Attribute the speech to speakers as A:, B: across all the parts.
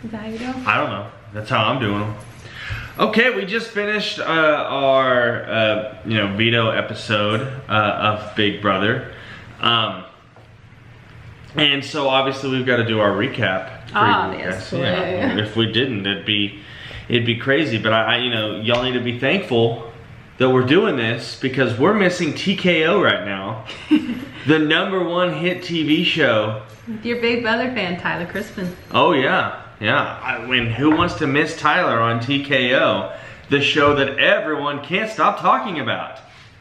A: Is that how you do them?
B: I don't know. That's how I'm doing them. Okay, we just finished our Veto episode of Big Brother, and so obviously we've got to do our recap.
A: Obviously,
B: yeah. If we didn't, it'd be crazy. But y'all need to be thankful that we're doing this because we're missing TKO right now, the #1 hit TV show.
A: Your Big Brother fan, Tyler Crispin.
B: Oh yeah. Yeah, who wants to miss Tyler on TKO, the show that everyone can't stop talking about?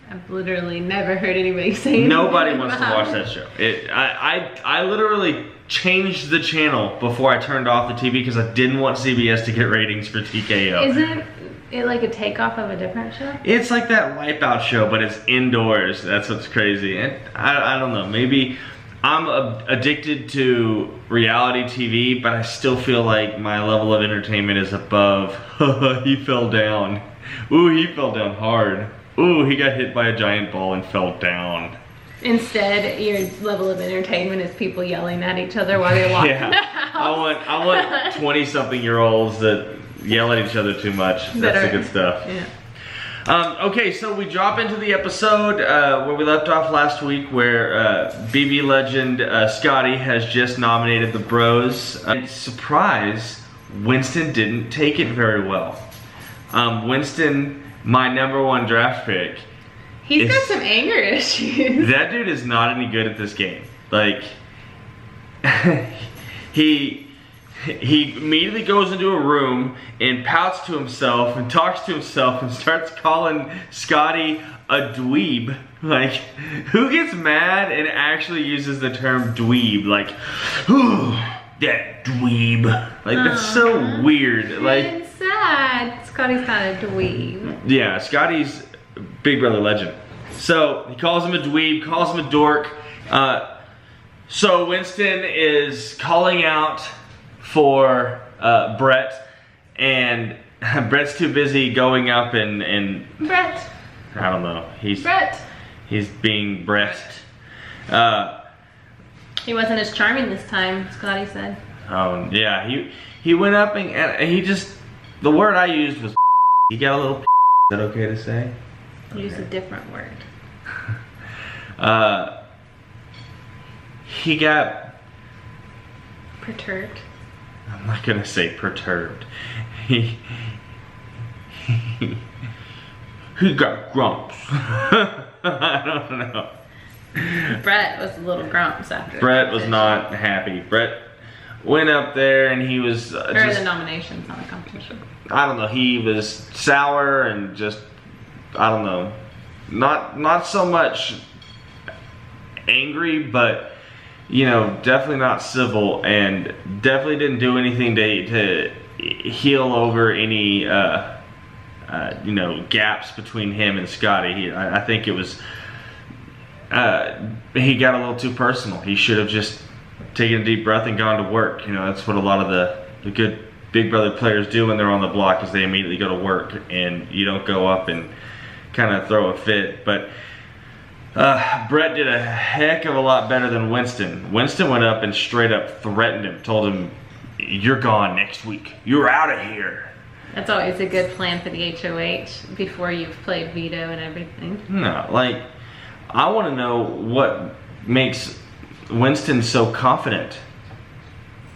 A: I've literally never heard anybody say
B: Nobody wants to watch that show. I literally changed the channel before I turned off the TV because I didn't want CBS to get ratings for TKO.
A: Isn't it like a takeoff of a different show?
B: It's like that Wipeout show, but it's indoors. That's what's crazy. And I don't know, maybe I'm addicted to reality TV, but I still feel like my level of entertainment is above. He fell down. Ooh, he fell down hard. Ooh, he got hit by a giant ball and fell down.
A: Instead, your level of entertainment is people yelling at each other while they're walking the house.
B: I want 20-something-year-olds that yell at each other too much. That's the good stuff.
A: Yeah.
B: Okay, so we drop into the episode where we left off last week, where BB legend Scotty has just nominated the Bros. Surprise, Winston didn't take it very well. Winston, my #1 draft pick.
A: He's got some anger issues.
B: That dude is not any good at this game. Like, he immediately goes into a room and pouts to himself and talks to himself and starts calling Scotty a dweeb. Like, who gets mad and actually uses the term dweeb? Like, ooh, that dweeb. Like, that's so weird. Like,
A: it's sad. Scotty's kind of dweeb.
B: Yeah, Scotty's Big Brother legend. So, he calls him a dweeb, calls him a dork. So, Winston is calling out for Brett, and Brett's too busy going up and
A: Brett.
B: I don't know. He's being Brett.
A: He wasn't as charming this time, Scotty said.
B: Oh yeah, he went up and he just, the word I used was he got a little. Is that okay to say?
A: Use a different word.
B: He got
A: perturbed.
B: I'm not gonna say perturbed. He got grumps. I don't know.
A: Brett was a little grumps after.
B: Brett was not happy. Brett went up there and he was
A: the nominations, not the competition.
B: I don't know. He was sour and just, I don't know, not so much angry, but definitely not civil, and definitely didn't do anything to heal over any gaps between him and Scotty. I think it was he got a little too personal. He should have just taken a deep breath and gone to work. That's what a lot of the good Big Brother players do when they're on the block, is they immediately go to work, and you don't go up and kind of throw a fit. But Brett did a heck of a lot better than Winston. Winston went up and straight up threatened him, told him, "You're gone next week. You're out of here."
A: That's always a good plan for the HOH before you've played Veto and everything.
B: No, like, I want to know what makes Winston so confident.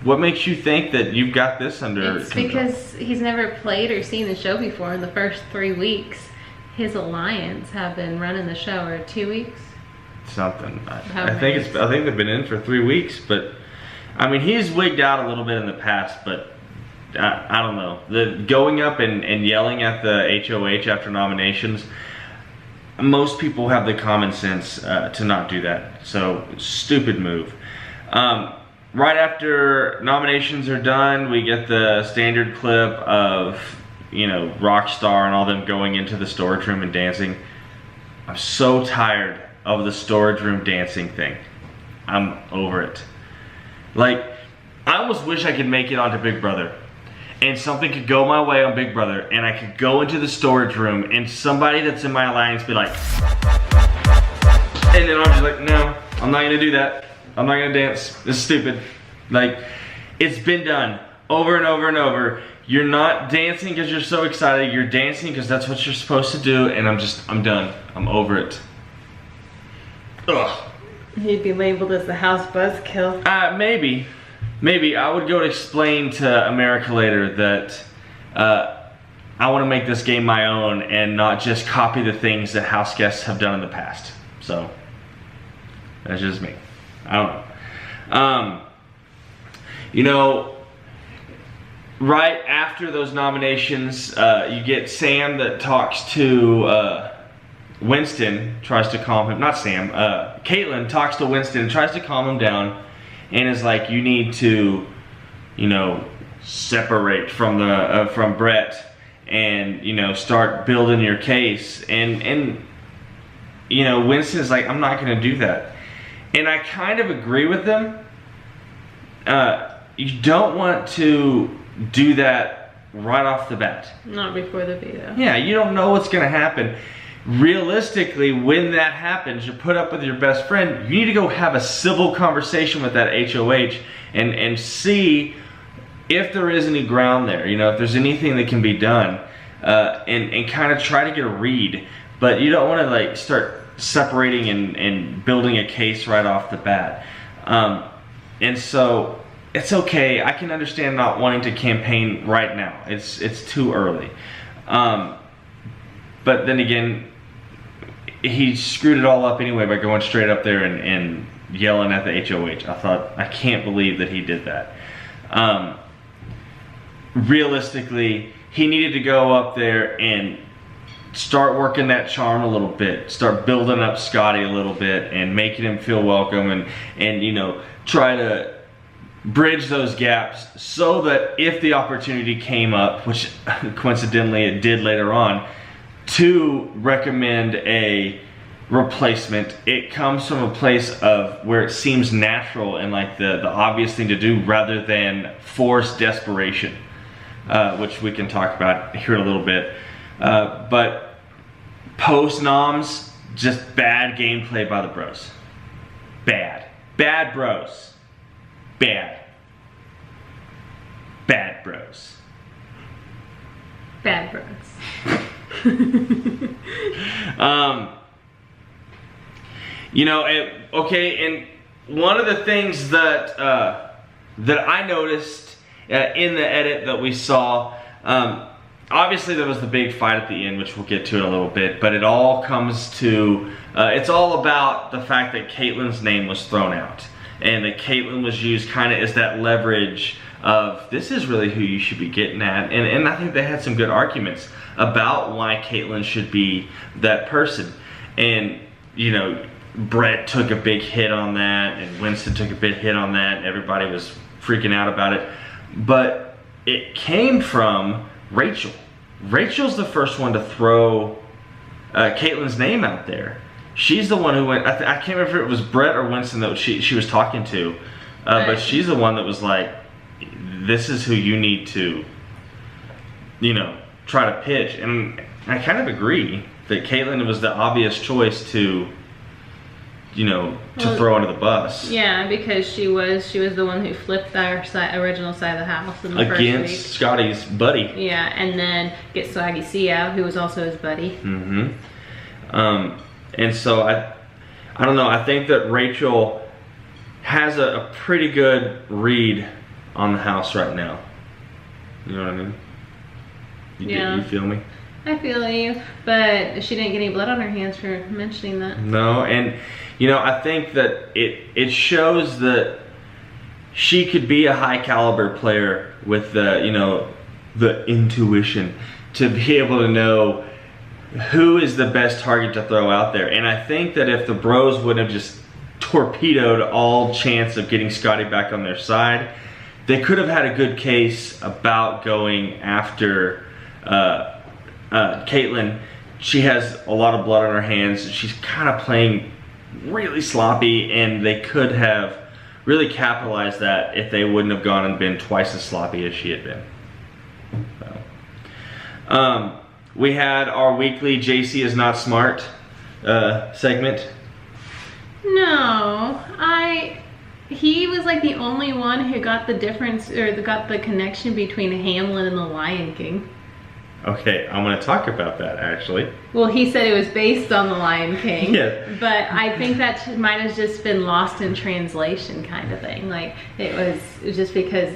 B: What makes you think that you've got this under
A: It's
B: control?
A: because he's never played or seen the show before. In the first 3 weeks, his alliance have been running the show, or 2 weeks.
B: Something. I think they've been in for 3 weeks, but I mean, he's wigged out a little bit in the past, but I don't know. The going up and yelling at the HOH after nominations, most people have the common sense to not do that. So, stupid move. Right after nominations are done, we get the standard clip of, Rockstar and all them going into the storage room and dancing. I'm so tired of the storage room dancing thing. I'm over it. Like, I almost wish I could make it onto Big Brother, and something could go my way on Big Brother, and I could go into the storage room, and somebody that's in my alliance be like, and then I'm just like, no, I'm not gonna do that. I'm not gonna dance. This is stupid. Like, it's been done over and over and over. You're not dancing because you're so excited. You're dancing because that's what you're supposed to do. And I'm done. I'm over it. Ugh.
A: He'd be labeled as the house buzzkill.
B: Maybe. Maybe. I would go to explain to America later that I want to make this game my own and not just copy the things that house guests have done in the past. So, that's just me. I don't know. You know, right after those nominations, you get Sam that talks to Winston, tries to calm him, not Sam, Caitlin talks to Winston and tries to calm him down and is like, you need to, you know, separate from the from Brett and, you know, start building your case. And you know, Winston's like, I'm not going to do that. And I kind of agree with them. You don't want to do that right off the bat.
A: Not before the veto.
B: Yeah, you don't know what's going to happen. Realistically, when that happens, you're put up with your best friend, you need to go have a civil conversation with that HOH and see if there is any ground there, you know, if there's anything that can be done, and kind of try to get a read. But you don't want to like start separating and building a case right off the bat. And so it's okay. I can understand not wanting to campaign right now. It's too early. But then again, he screwed it all up anyway by going straight up there and yelling at the HOH. I thought, I can't believe that he did that. Realistically, he needed to go up there and start working that charm a little bit, start building up Scotty a little bit and making him feel welcome and you know, try to bridge those gaps so that if the opportunity came up, which coincidentally it did later on, to recommend a replacement, it comes from a place of where it seems natural and like the obvious thing to do rather than forced desperation, which we can talk about here in a little bit. But post-noms, just bad gameplay by the bros. Bad. Bad bros. Bad. Bad bros.
A: Bad bros.
B: You know, okay, and one of the things that that I noticed in the edit that we saw, obviously there was the big fight at the end, which we'll get to in a little bit, but it all comes to, it's all about the fact that Caitlin's name was thrown out, and that Caitlin was used kind of as that leverage of, this is really who you should be getting at, and I think they had some good arguments about why Caitlin should be that person. And, you know, Brett took a big hit on that, and Winston took a big hit on that, and everybody was freaking out about it. But it came from Rachel. Rachel's the first one to throw Caitlin's name out there. She's the one who went, I can't remember if it was Brett or Winston that she was talking to, but she's the one that was like, this is who you need to, you know, try to pitch. And I kind of agree that Caitlin was the obvious choice to, you know, to throw under the bus.
A: Yeah, because she was the one who flipped our original side of the house in the first week.
B: Against Scotty's buddy.
A: Yeah, and then get Swaggy C out, who was also his buddy.
B: Mm-hmm. And so I don't know, I think that Rachel has a pretty good read on the house right now. You know what I mean? You feel me?
A: I feel you, but she didn't get any blood on her hands for mentioning that.
B: No, and you know, I think that it shows that she could be a high caliber player with the, you know, the intuition to be able to know who is the best target to throw out there. And I think that if the bros wouldn't have just torpedoed all chance of getting Scotty back on their side, they could have had a good case about going after Caitlin. She has a lot of blood on her hands. She's kind of playing really sloppy, and they could have really capitalized that if they wouldn't have gone and been twice as sloppy as she had been. So, we had our weekly JC is not smart segment.
A: No, he was like the only one who got the difference, or got the connection between Hamlet and the Lion King.
B: Okay, I'm going to talk about that actually.
A: Well, he said it was based on the Lion King.
B: Yeah.
A: But I think that might have just been lost in translation kind of thing. Like, it was just because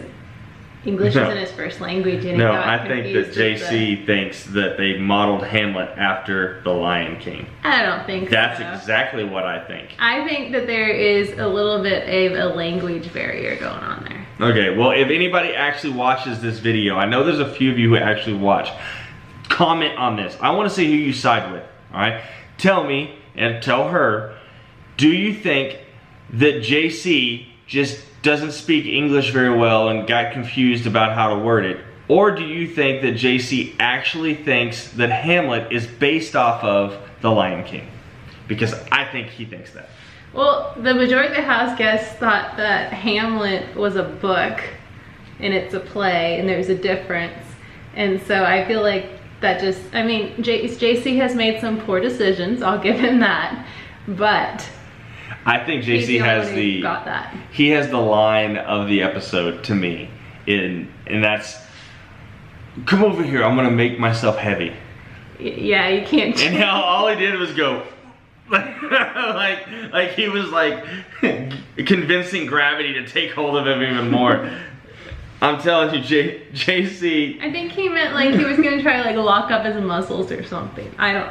A: English isn't his first language. And
B: no, I think that JC thinks that they modeled Hamlet after the Lion King.
A: I don't think
B: That's exactly what I think.
A: I think that there is a little bit of a language barrier going on there.
B: Okay, well, if anybody actually watches this video, I know there's a few of you who actually watch, comment on this. I want to see who you side with, all right? Tell me and tell her, do you think that JC just doesn't speak English very well and got confused about how to word it? Or do you think that JC actually thinks that Hamlet is based off of The Lion King? Because I think he thinks that.
A: Well, the majority of the house guests thought that Hamlet was a book and it's a play and there's a difference. And so I feel like that just, I mean, JC has made some poor decisions, I'll give him that, but
B: I think JC has he has the line of the episode to me, and that's, come over here, I'm gonna make myself heavy.
A: Yeah, you can't.
B: And all he did was go, like he was like convincing gravity to take hold of him even more. I'm telling you, JC.
A: I think he meant like he was gonna try to like lock up his muscles or something. I don't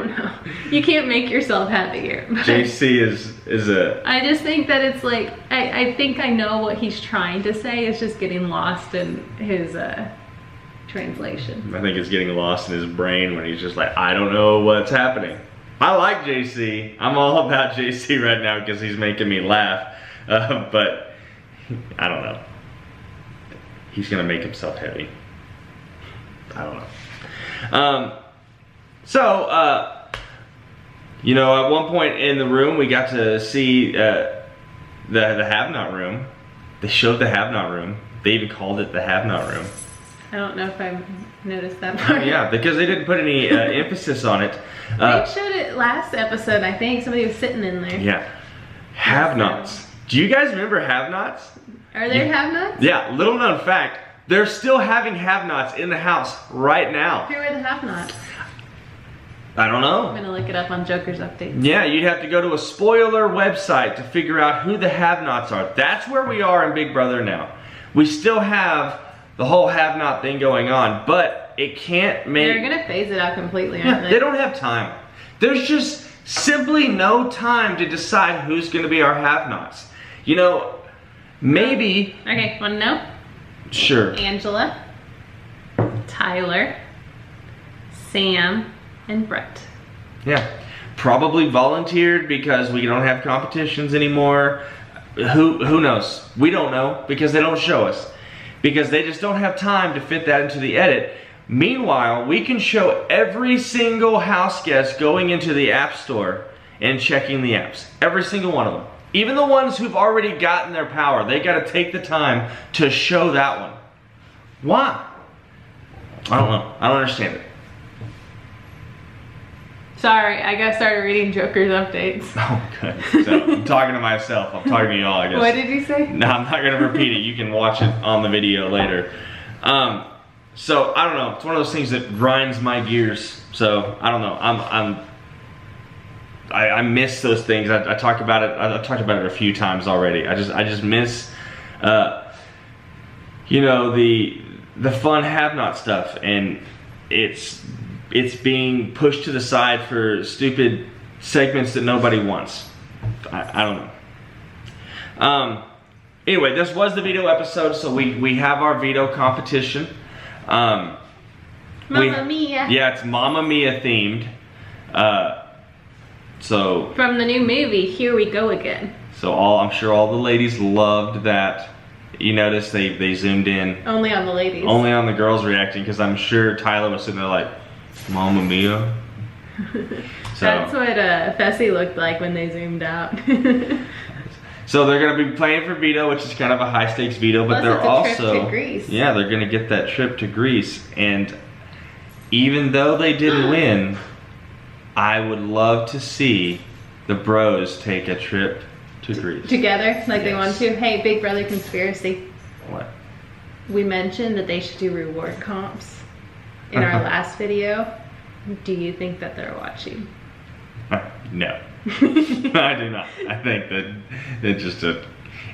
A: know. You can't make yourself happier.
B: JC is a.
A: I just think that it's like, I think I know what he's trying to say. It's just getting lost in his translation.
B: I think it's getting lost in his brain when he's just like, I don't know what's happening. I like JC. I'm all about JC right now because he's making me laugh. But I don't know. He's gonna make himself heavy. I don't know. You know, at one point in the room, we got to see the have-not room. They showed the have-not room. They even called it the have-not room.
A: I don't know if I noticed that part.
B: Yeah, because they didn't put any emphasis on it.
A: They showed it last episode, I think. Somebody was sitting in there.
B: Yeah. Have-nots. Do you guys remember have-nots?
A: Are there have-nots?
B: Yeah, little known fact. They're still having have-nots in the house right now.
A: Who are the have-nots?
B: I don't know.
A: I'm gonna look it up on Joker's Updates.
B: Yeah, you'd have to go to a spoiler website to figure out who the have-nots are. That's where we are in Big Brother now. We still have the whole have-not thing going on, but it can't make...
A: They're gonna phase it out completely, aren't they?
B: They don't have time. There's just simply no time to decide who's gonna be our have-nots. You know, maybe...
A: Okay, wanna know?
B: Sure.
A: Angela, Tyler, Sam, and Brett.
B: Yeah, probably volunteered because we don't have competitions anymore. Who knows? We don't know because they don't show us. Because they just don't have time to fit that into the edit. Meanwhile, we can show every single house guest going into the app store and checking the apps. Every single one of them. Even the ones who've already gotten their power, they gotta take the time to show that one. Why? I don't know. I don't understand it.
A: Sorry, I got started reading Joker's Updates.
B: Oh, good. So, I'm talking to myself. I'm talking to y'all, I guess.
A: What did you say?
B: No, I'm not going to repeat it. You can watch it on the video later. So, I don't know. It's one of those things that grinds my gears. So, I don't know. I miss those things. I talked about it. I talked about it a few times already. I just miss, you know, the fun have-not stuff. And it's being pushed to the side for stupid segments that nobody wants. I don't know. Anyway, this was the veto episode, so we have our veto competition.
A: Mamma Mia.
B: Yeah, it's Mamma Mia themed. So
A: from the new movie, Here We Go Again.
B: So I'm sure all the ladies loved that. You notice they zoomed in.
A: Only on the ladies.
B: Only on the girls reacting, because I'm sure Tyler was sitting there like, Mamma Mia. So,
A: that's what Fessy looked like when they zoomed out.
B: So they're going to be playing for veto, which is kind of a high stakes veto, but they're also
A: trip to Greece.
B: Yeah, they're going to get that trip to Greece. And even though they didn't win, I would love to see the bros take a trip To Greece.
A: Together, like
B: Yes.
A: they want to. Hey, Big Brother conspiracy.
B: What?
A: We mentioned that they should do reward comps in our last video. Do you think that they're watching?
B: No. I do not. I think that it's just an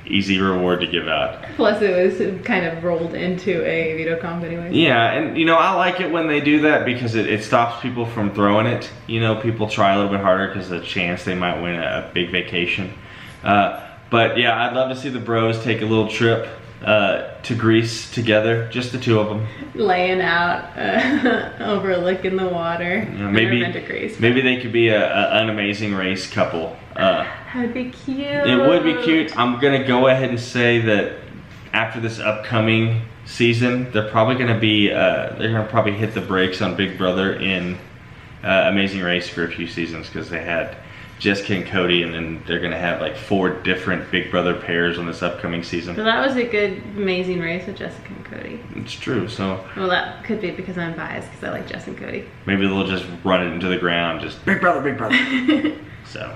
B: easy reward to give out.
A: Plus it was kind of rolled into a veto comp anyway.
B: Yeah, and you know, I like it when they do that because it stops people from throwing it. You know, people try a little bit harder because of the chance they might win a big vacation. But yeah, I'd love to see the bros take a little trip to Greece together, just the two of them.
A: Laying out, overlooking the water.
B: Yeah, maybe
A: Never been to Greece.
B: Maybe they could be an amazing race couple.
A: That'd be cute.
B: It would be cute. I'm gonna go ahead and say that after this upcoming season, they're probably gonna be they're gonna probably hit the brakes on Big Brother in Amazing Race for a few seasons because they had Jessica and Cody, and then they're gonna have like 4 different Big Brother pairs on this upcoming season.
A: So that was a good Amazing Race with Jessica and Cody.
B: It's true. So
A: Well, that could be because I'm biased because I like Jess and Cody.
B: maybe they'll just run it into the ground, just Big Brother, Big Brother. So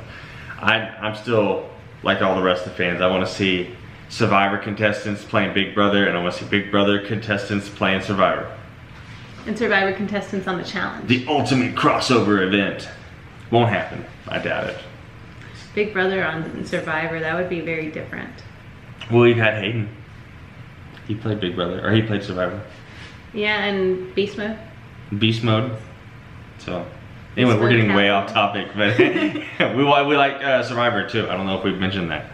B: I'm still like all the rest of the fans. I want to see Survivor contestants playing Big Brother, and I want to see Big Brother contestants playing Survivor.
A: And Survivor contestants on the challenge.
B: The ultimate crossover event. Won't happen. I doubt it.
A: Big Brother on Survivor, that would be very different.
B: Well, we've had Hayden. He played Big Brother, or he played Survivor.
A: Yeah, and Beast Mode.
B: Beast mode. So, anyway, we're getting way off topic, but we like Survivor too. I don't know if we've mentioned that.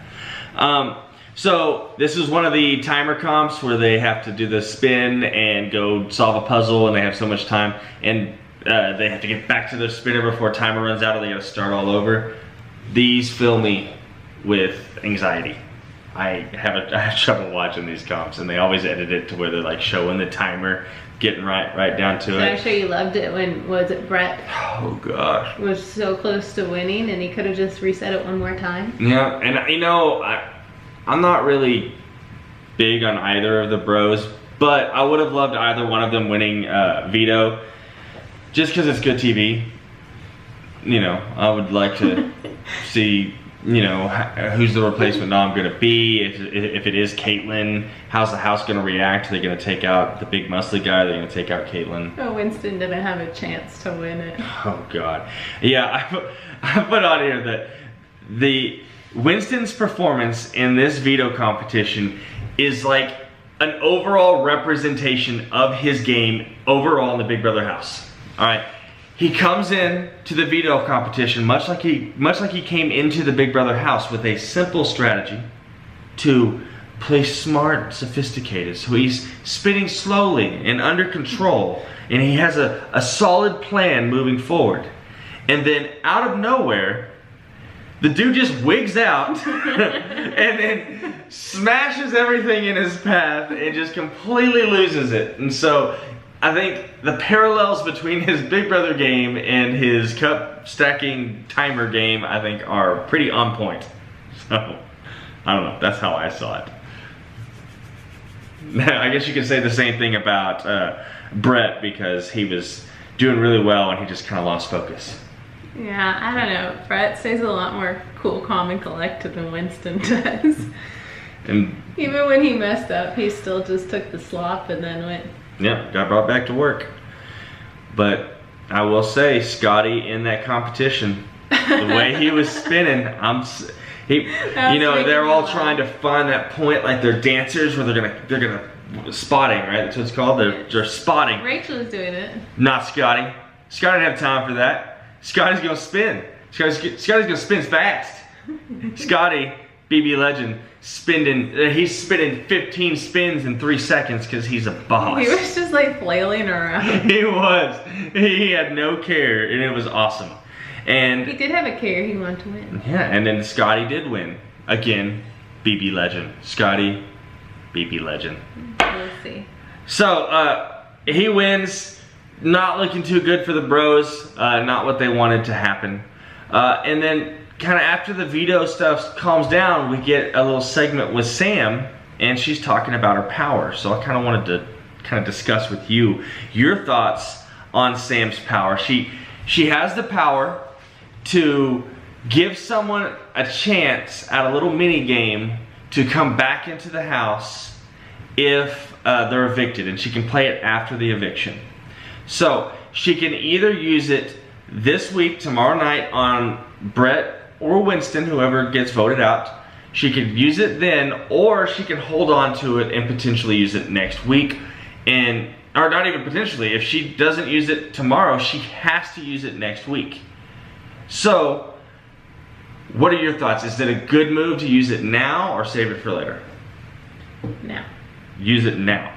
B: So this is one of the timer comps where they have to do the spin and go solve a puzzle, and they have so much time, and they have to get back to their spinner before timer runs out, or they gotta start all over. These fill me with anxiety. I have trouble watching these comps, and they always edit it to where they're like showing the timer, getting right down to
A: So
B: it.
A: I'm sure you loved it when, was it Brett
B: Oh gosh.
A: was so close to winning and he could have just reset it one more time?
B: Yeah, and you know, I'm not really big on either of the bros, but I would have loved either one of them winning Veto, just because it's good TV. You know, I would like to see, you know, who's the replacement Nom going to be. If it is Caitlyn, how's the house going to react? Are they going to take out the big muscly guy? Are they going to take out Caitlyn?
A: Oh, Winston didn't have a chance to win it.
B: Oh God, yeah. I put on here that the Winston's performance in this veto competition is like an overall representation of his game overall in the Big Brother house. All right. He comes in to the veto competition much like he came into the Big Brother house with a simple strategy to play smart, sophisticated. So he's spinning slowly and under control, and he has a solid plan moving forward. And then out of nowhere, the dude just wigs out and then smashes everything in his path and just completely loses it. And so I think the parallels between his Big Brother game and his cup stacking timer game, I think, are pretty on point. So, I don't know. That's how I saw it. I guess you could say the same thing about Brett, because he was doing really well and he just kind of lost focus.
A: Yeah, I don't know. Brett stays a lot more cool, calm, and collected than Winston does.
B: And
A: even when he messed up, he still just took the slop and then went.
B: Yeah, got brought back to work. But I will say, Scotty in that competition, the way he was spinning, they're all trying to find that point, like they're dancers where they're gonna spotting, right? That's what it's called. They're spotting.
A: Rachel was doing it.
B: Not Scotty. Scotty didn't have time for that. Scotty's gonna spin. Scotty's gonna spin fast. Scotty, BB Legend, he's spinning 15 spins in 3 seconds because he's a boss.
A: He was just like flailing around.
B: He was. He had no care, and it was awesome. And
A: he did have a care. He wanted to win.
B: Yeah, and then Scotty did win. Again, BB Legend. Scotty, BB Legend.
A: We'll see.
B: So, he wins. Not looking too good for the bros. Not what they wanted to happen. And then kind of after the veto stuff calms down, we get a little segment with Sam, and she's talking about her power. So I kind of wanted to kind of discuss with you your thoughts on Sam's power. She has the power to give someone a chance at a little mini game to come back into the house if they're evicted, and she can play it after the eviction. So she can either use it this week, tomorrow night, on Brett or Winston, whoever gets voted out. She could use it then, or she can hold on to it and potentially use it next week. And, or not even potentially, if she doesn't use it tomorrow, she has to use it next week. So, what are your thoughts? Is it a good move to use it now or save it for later?
A: Now.
B: Use it now.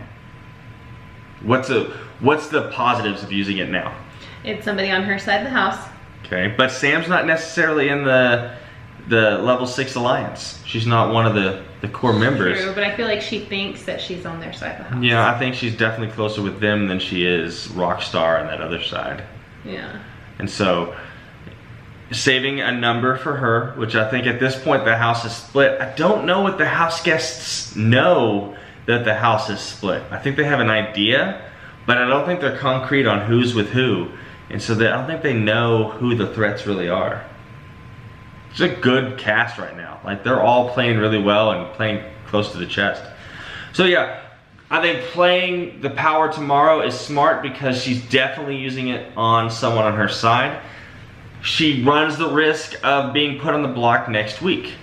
B: What's the positives of using it now?
A: It's somebody on her side of the house.
B: Okay, but Sam's not necessarily in the level 6 alliance. She's not one of the core members.
A: True, but I feel like she thinks that she's on their side of the house.
B: Yeah, I think she's definitely closer with them than she is Rockstar on that other side.
A: Yeah.
B: And so, saving a number for her, which I think at this point the house is split. I don't know what the house guests know that the house is split. I think they have an idea, but I don't think they're concrete on who's with who. And so I don't think they know who the threats really are. It's a good cast right now. Like, they're all playing really well and playing close to the chest. So yeah, I think playing the power tomorrow is smart because she's definitely using it on someone on her side. She runs the risk of being put on the block next week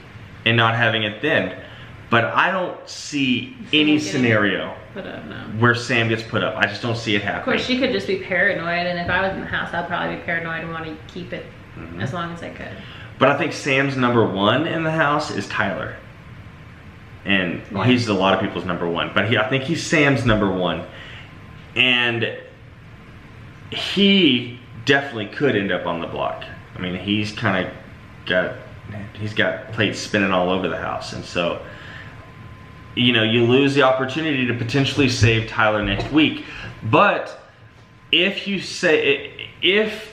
B: and not having it then. But I don't see any scenario where Sam gets put up. I just don't see it happening.
A: Of course, she could just be paranoid, and if I was in the house, I'd probably be paranoid and want to keep it as long as I could.
B: But I think Sam's number one in the house is Tyler. And well, he's a lot of people's number one. But I think he's Sam's number one. And he definitely could end up on the block. I mean, he's kind of got plates spinning all over the house. And so, you know, you lose the opportunity to potentially save Tyler next week. But if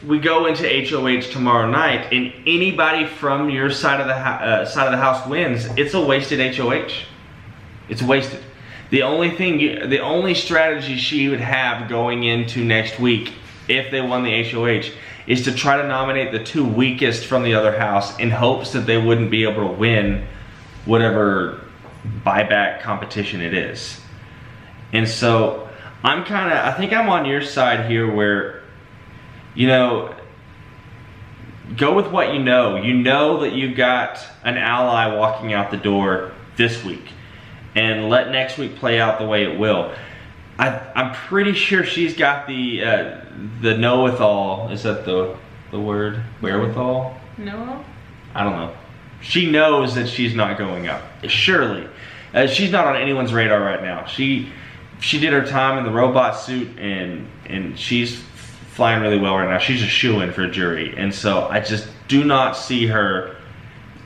B: we go into HOH tomorrow night and anybody from your side of the house wins, it's a wasted HOH. It's wasted. The only strategy she would have going into next week, if they won the HOH, is to try to nominate the two weakest from the other house in hopes that they wouldn't be able to win whatever buyback competition it is. And so I think I'm on your side here where, you know, go with what you know. You know that you've got an ally walking out the door this week, and let next week play out the way it will. I'm pretty sure she's got the know-with-all. Is that the word? Wherewithal?
A: No.
B: I don't know. She knows that she's not going up. Surely. She's not on anyone's radar right now. She did her time in the robot suit, and she's flying really well right now. She's a shoo-in for a jury. And so I just do not see her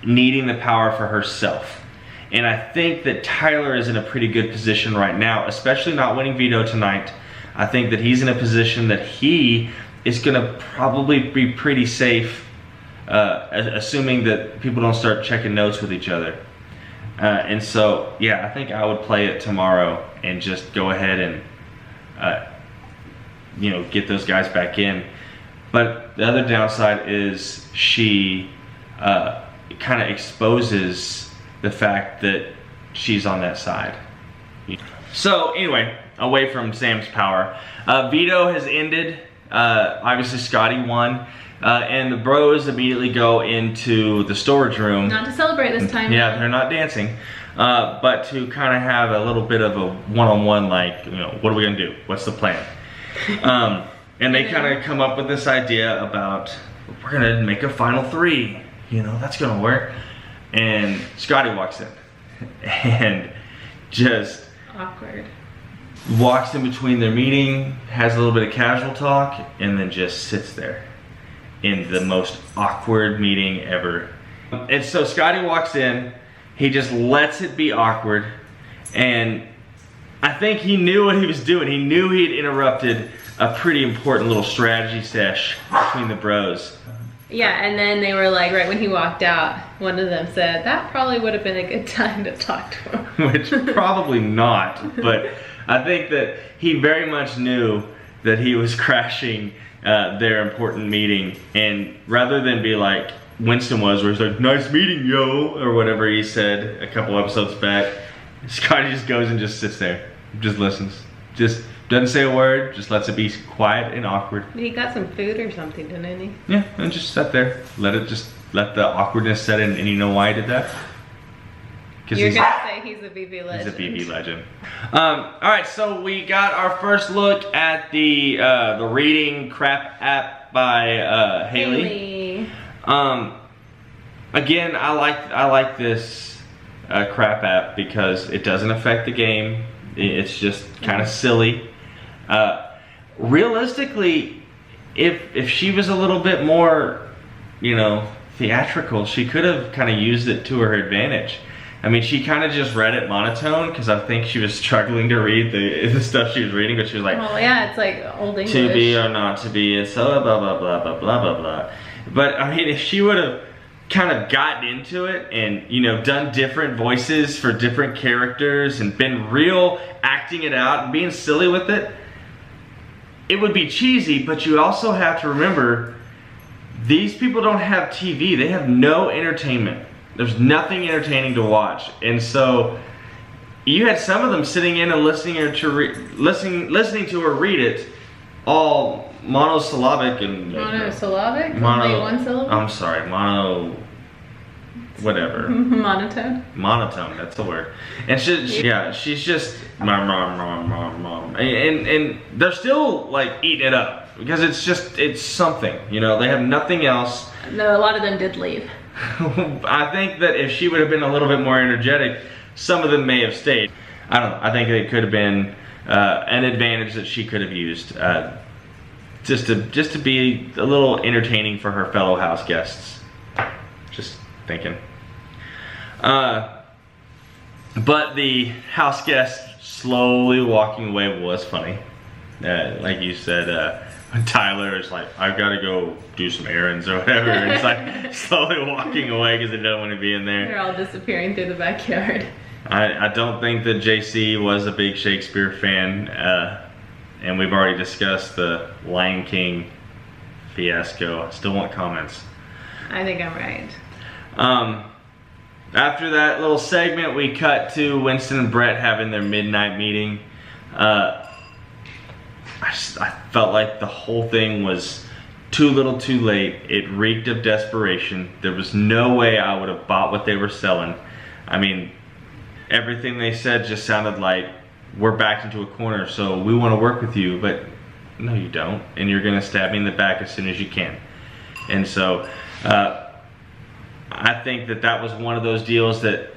B: needing the power for herself. And I think that Tyler is in a pretty good position right now, especially not winning veto tonight. I think that he's in a position that he is going to probably be pretty safe, assuming that people don't start checking notes with each other. And so, yeah, I think I would play it tomorrow and just go ahead and, you know, get those guys back in. But the other downside is she kind of exposes the fact that she's on that side. So anyway, away from Sam's power, veto has ended. Obviously Scotty won, and the bros immediately go into the storage room.
A: Not to celebrate this time.
B: Yeah, they're not dancing, but to kind of have a little bit of a one-on-one, like, you know, what are we gonna do? What's the plan? And they kind of come up with this idea about, we're gonna make a final three. You know, that's gonna work. And Scotty walks in and just
A: awkward.
B: Walks in between their meeting, has a little bit of casual talk, and then just sits there in the most awkward meeting ever. And so Scotty walks in, he just lets it be awkward, and I think he knew what he was doing. He knew he'd interrupted a pretty important little strategy sesh between the bros.
A: Yeah, and then they were like, right when he walked out, one of them said, that probably would have been a good time to talk to him.
B: Which probably not, but I think that he very much knew that he was crashing their important meeting, and rather than be like, Winston was, where he's like, nice meeting, yo, or whatever he said a couple episodes back. Scotty just goes and just sits there, just listens, just doesn't say a word, just lets it be quiet and awkward.
A: He got some food or something, didn't he?
B: Yeah, and just sat there, let the awkwardness set in. And you know why he did that?
A: You're gonna say he's a BB legend.
B: He's a BB legend. All right, so we got our first look at the reading crap app by Haley. Again, I like this crap app because it doesn't affect the game. It's just kind of silly. Realistically, if she was a little bit more, you know, theatrical, she could have kind of used it to her advantage. I mean, she kind of just read it monotone because I think she was struggling to read the stuff she was reading, but she was like,
A: oh yeah, it's like old English.
B: To be or not to be, and so blah blah blah blah blah blah blah. But I mean, if she would have kind of gotten into it and, you know, done different voices for different characters and been real acting it out and being silly with it, it would be cheesy. But you also have to remember, these people don't have TV. They have no entertainment. There's nothing entertaining to watch, and so you had some of them sitting in and listening to her read it, all monosyllabic and
A: monosyllabic. Only one syllable.
B: I'm sorry, whatever.
A: Monotone.
B: Monotone. That's the word. And she's just mom, and they're still like eating it up because it's something. You know, they have nothing else.
A: No, a lot of them did leave.
B: I think that if she would have been a little bit more energetic, some of them may have stayed. I don't know. I think it could have been an advantage that she could have used, just to be a little entertaining for her fellow house guests. Just thinking. But the house guest slowly walking away was funny. Like you said, Tyler is like, I've got to go do some errands or whatever. And it's like slowly walking away because they don't want to be in there.
A: They're all disappearing through the backyard.
B: I don't think that JC was a big Shakespeare fan. And we've already discussed the Lion King fiasco. I still want comments.
A: I think I'm right.
B: After that little segment, we cut to Winston and Brett having their midnight meeting. I felt like the whole thing was too little too late. It reeked of desperation. There was no way I would have bought what they were selling. I mean, everything they said just sounded like, we're backed into a corner, so we want to work with you, but no you don't, and you're gonna stab me in the back as soon as you can. And so I think that was one of those deals that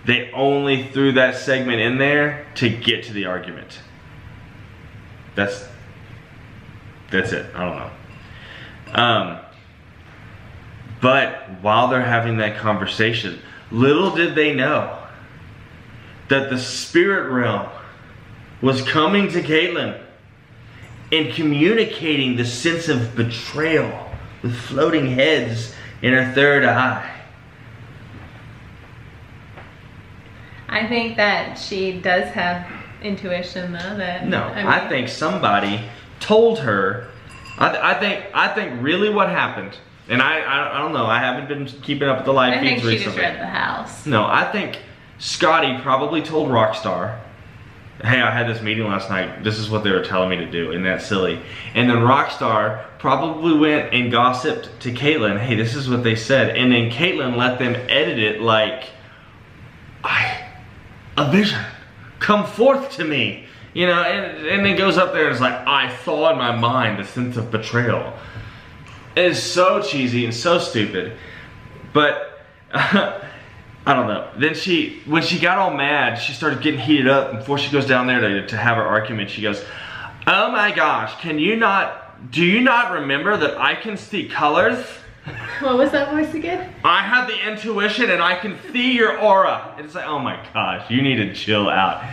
B: they only threw that segment in there to get to the argument. That's it. I don't know. But while they're having that conversation, little did they know that the spirit realm was coming to Caitlin and communicating the sense of betrayal with floating heads in her third eye.
A: I think that she does have intuition though.
B: I think somebody told her. I think really what happened, and I don't know, I haven't been keeping up with the live feeds recently.
A: I think she just read the house.
B: No, I think Scotty probably told Rockstar, hey, I had this meeting last night, this is what they were telling me to do, and that's silly. And then Rockstar probably went and gossiped to Caitlin, hey, this is what they said, and then Caitlin let them edit it like, a vision, come forth to me. You know, and it goes up there and it's like, I saw in my mind the sense of betrayal. It is so cheesy and so stupid. But, I don't know. Then when she got all mad, she started getting heated up. Before she goes down there to have her argument, she goes, oh my gosh, do you not remember that I can see colors?
A: What was that voice again?
B: I have the intuition and I can see your aura. And it's like, oh my gosh, you need to chill out.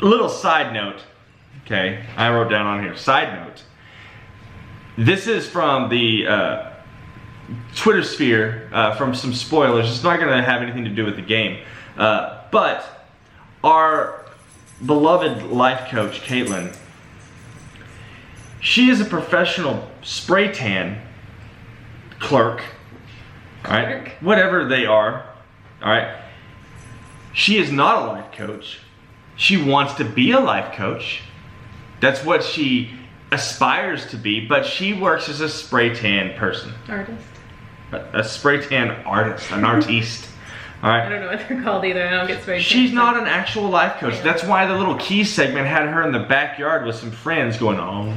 B: Little side note, okay, I wrote down on here, side note. This is from the Twitter sphere, from some spoilers. It's not gonna have anything to do with the game. But our beloved life coach, Caitlin, she is a professional spray tan clerk All right, whatever they are. All right, she is not a life coach. She wants to be a life coach. That's what she aspires to be, but she works as a spray tan person.
A: Artist.
B: A spray tan artist, an artiste. All right.
A: I don't know what they're called either. I don't get spray tan.
B: She's not an actual life coach. Yeah. That's why the little key segment had her in the backyard with some friends going, oh.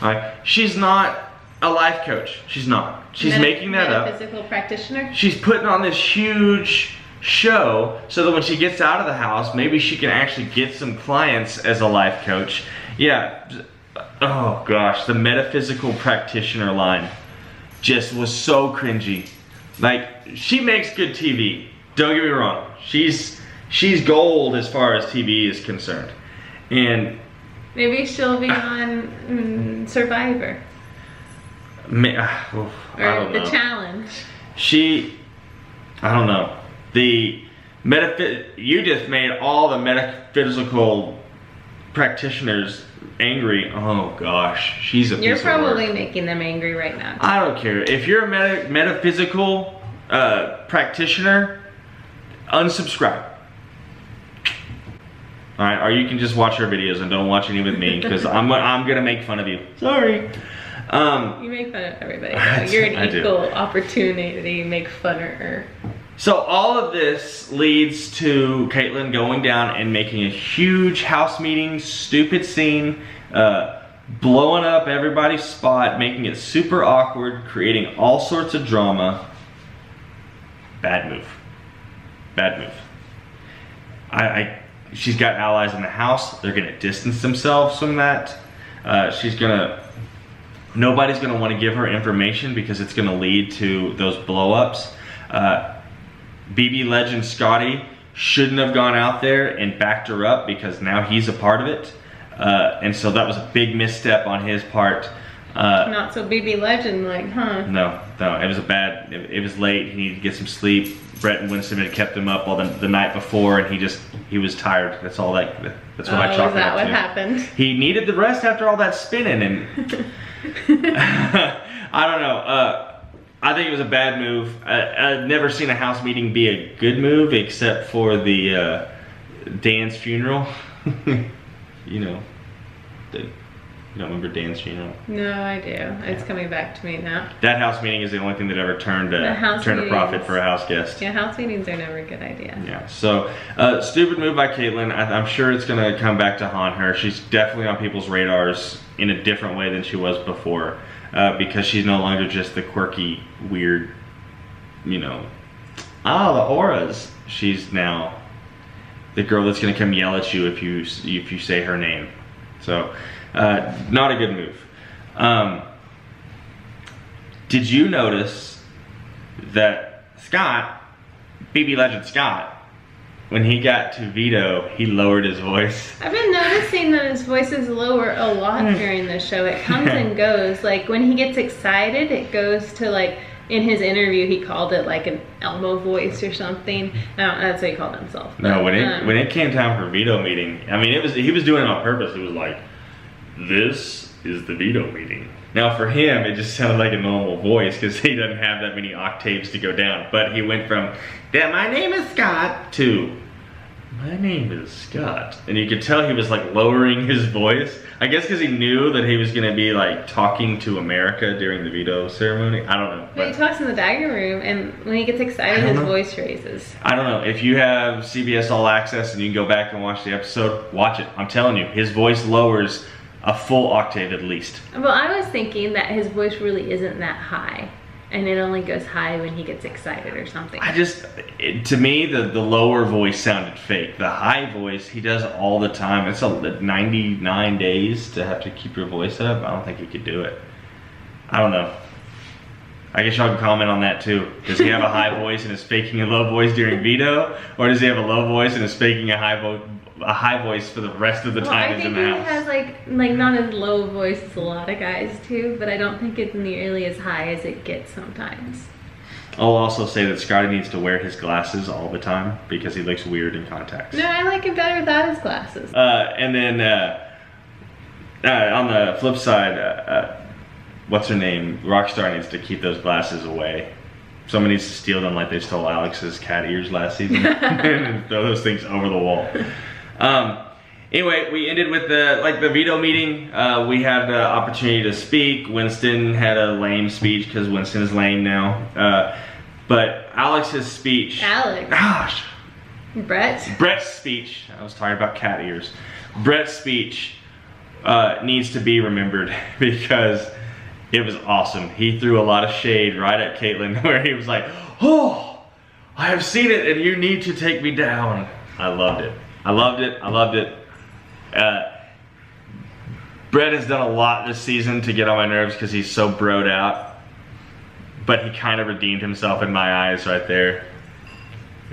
B: All right. She's not a life coach. She's not. She's making that up.
A: Metaphysical practitioner?
B: She's putting on this huge show so that when she gets out of the house, maybe she can actually get some clients as a life coach. Yeah. Oh gosh, the metaphysical practitioner line just was so cringy. Like, she makes good TV. Don't get me wrong. She's gold as far as TV is concerned. And
A: maybe she'll be on Survivor.
B: I don't know.
A: The Challenge.
B: I don't know. You just made all the metaphysical practitioners angry. Oh gosh, she's a piece of work.
A: You're probably making them angry right now.
B: I don't care. If you're a metaphysical practitioner, unsubscribe. Alright, or you can just watch her videos and don't watch any with me, because I'm gonna make fun of you. Sorry.
A: You make fun of everybody. You're an equal opportunity make funner.
B: So all of this leads to Caitlyn going down and making a huge house meeting, stupid scene, blowing up everybody's spot, making it super awkward, creating all sorts of drama. Bad move. Bad move. She's got allies in the house. They're gonna distance themselves from that. Nobody's gonna want to give her information because it's gonna lead to those blow-ups. BB legend Scotty shouldn't have gone out there and backed her up because now he's a part of it. And so that was a big misstep on his part.
A: Not so BB legend like, huh?
B: No, it was it was late. He needed to get some sleep. Brett and Winston had kept him up all the night before, and he was tired. That's all that's what I chalked it up to.
A: Is that what happened?
B: He needed the rest after all that spinning, and I don't know. I think it was a bad move. I've never seen a house meeting be a good move except for the Dan's funeral. You don't remember Dan's funeral?
A: No, I do. It's coming back to me now.
B: That house meeting is the only thing that ever turned a profit for a house guest.
A: Yeah, house meetings are never a good idea.
B: Yeah, so stupid move by Caitlyn. I'm sure it's going to come back to haunt her. She's definitely on people's radars in a different way than she was before, because she's no longer just the quirky, weird, the auras. She's now the girl that's going to come yell at you if you say her name. So, not a good move. Did you notice that Scott, BB Legend Scott, when he got to Veto, he lowered his voice?
A: I've been noticing that his voice is lower a lot during the show. It comes and goes. Like, when he gets excited, it goes to, like, in his interview, he called it like an Elmo voice or something. That's what he called himself. But,
B: no, when it came time for Veto meeting, I mean, he was doing it on purpose. He was like, "This is the Veto meeting." Now for him, it just sounded like a normal voice because he doesn't have that many octaves to go down. But he went from, "Yeah, my name is Scott," to, "My name is Scott," and you could tell he was like lowering his voice. I guess because he knew that he was going to be like talking to America during the Veto ceremony. I don't know.
A: But he talks in the Dagger Room, and when he gets excited, his voice raises.
B: I don't know. If you have CBS All Access and you can go back and watch the episode, watch it. I'm telling you, his voice lowers a full octave at least.
A: Well, I was thinking that his voice really isn't that high, and it only goes high when he gets excited or something.
B: To me, the lower voice sounded fake. The high voice, he does all the time. It's 99 days to have to keep your voice up. I don't think he could do it. I don't know. I guess y'all can comment on that too. Does he have a high voice and is faking a low voice during Veto? Or does he have a low voice and is faking a high voice for the rest of the time he's in the house?
A: I think he has like not as low a voice as a lot of guys too, but I don't think it's nearly as high as it gets sometimes.
B: I'll also say that Scotty needs to wear his glasses all the time because he looks weird in contacts.
A: No, I like him better without his glasses.
B: And then on the flip side, what's her name? Rockstar needs to keep those glasses away. Somebody needs to steal them like they stole Alex's cat ears last season and throw those things over the wall. Anyway, we ended with the veto meeting. We had the opportunity to speak. Winston had a lame speech because Winston is lame now. But Alex's speech.
A: Alex.
B: Gosh.
A: Brett's
B: speech. I was talking about cat ears. Brett's speech needs to be remembered because it was awesome. He threw a lot of shade right at Caitlin where he was like, "Oh, I have seen it and you need to take me down." I loved it. I loved it. I loved it. Brett has done a lot this season to get on my nerves because he's so broed out. But he kind of redeemed himself in my eyes right there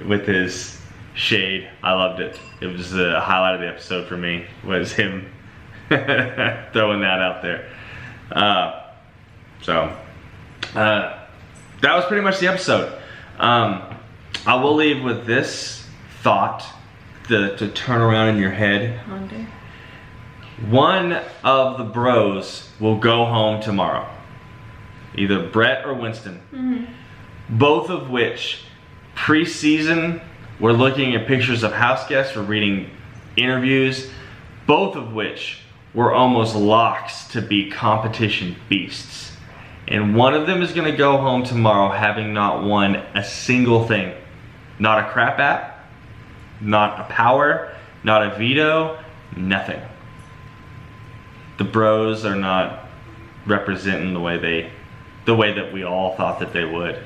B: with his shade. I loved it. It was the highlight of the episode for me, was him throwing that out there. That was pretty much the episode. I will leave with this thought to turn around in your head. One of the bros will go home tomorrow. Either Brett or Winston. Both of which, pre-season, we're looking at pictures of house guests, we're reading interviews, both of which were almost locks to be competition beasts. And one of them is gonna go home tomorrow having not won a single thing. Not a crap app, not a power, not a veto, nothing. The bros are not representing the way that we all thought that they would.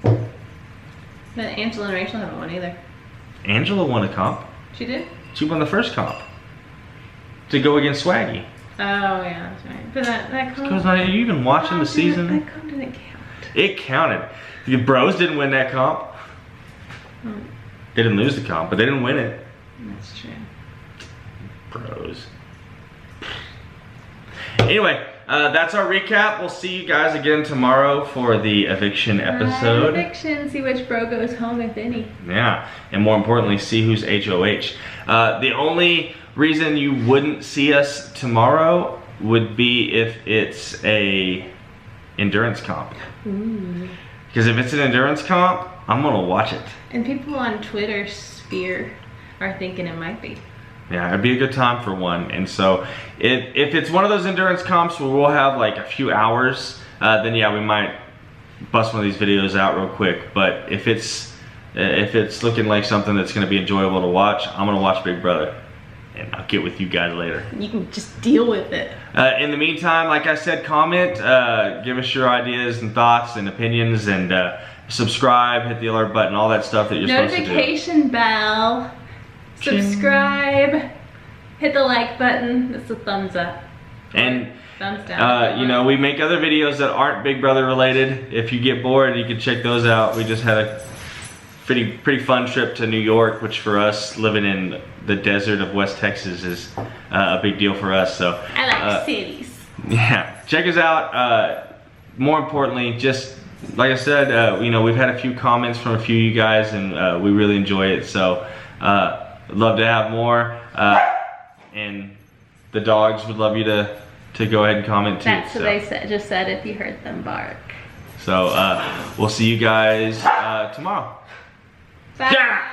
A: But Angela and Rachel haven't won either.
B: Angela won a comp.
A: She did?
B: She won the first comp. To go against Swaggy.
A: Oh yeah, that's right. But that comp...
B: Because are you even watching the season?
A: That comp didn't count.
B: It counted. The bros didn't win that comp. They didn't lose the comp, but they didn't win it.
A: That's true.
B: Bros. Anyway, that's our recap. We'll see you guys again tomorrow for the eviction episode.
A: Eviction, see which bro goes home, if any.
B: Yeah, and more importantly, see who's HOH. The only reason you wouldn't see us tomorrow would be if it's a endurance comp. Because if it's an endurance comp, I'm gonna watch it.
A: And people on Twitter sphere are thinking it might be.
B: Yeah, it'd be a good time for one. And so if it's one of those endurance comps where we'll have like a few hours, then yeah, we might bust one of these videos out real quick. But if it's looking like something that's gonna be enjoyable to watch, I'm gonna watch Big Brother. And I'll get with you guys later.
A: You can just deal with it.
B: In the meantime, like I said, comment, give us your ideas and thoughts and opinions, and subscribe, hit the alert button, all that stuff that you're supposed to do.
A: Notification bell. Subscribe, hit the like button, that's a thumbs up. And thumbs down.
B: you know, we make other videos that aren't Big Brother related. If you get bored, you can check those out. We just had a pretty fun trip to New York, which for us, living in the desert of West Texas, is a big deal for us. So
A: I like cities.
B: Yeah, check us out. More importantly, just like I said, you know, we've had a few comments from a few of you guys, and we really enjoy it. So I'd love to have more, and the dogs would love you to go ahead and comment too.
A: That's what they just said if you heard them bark.
B: So we'll see you guys tomorrow.
A: Bye. Yeah.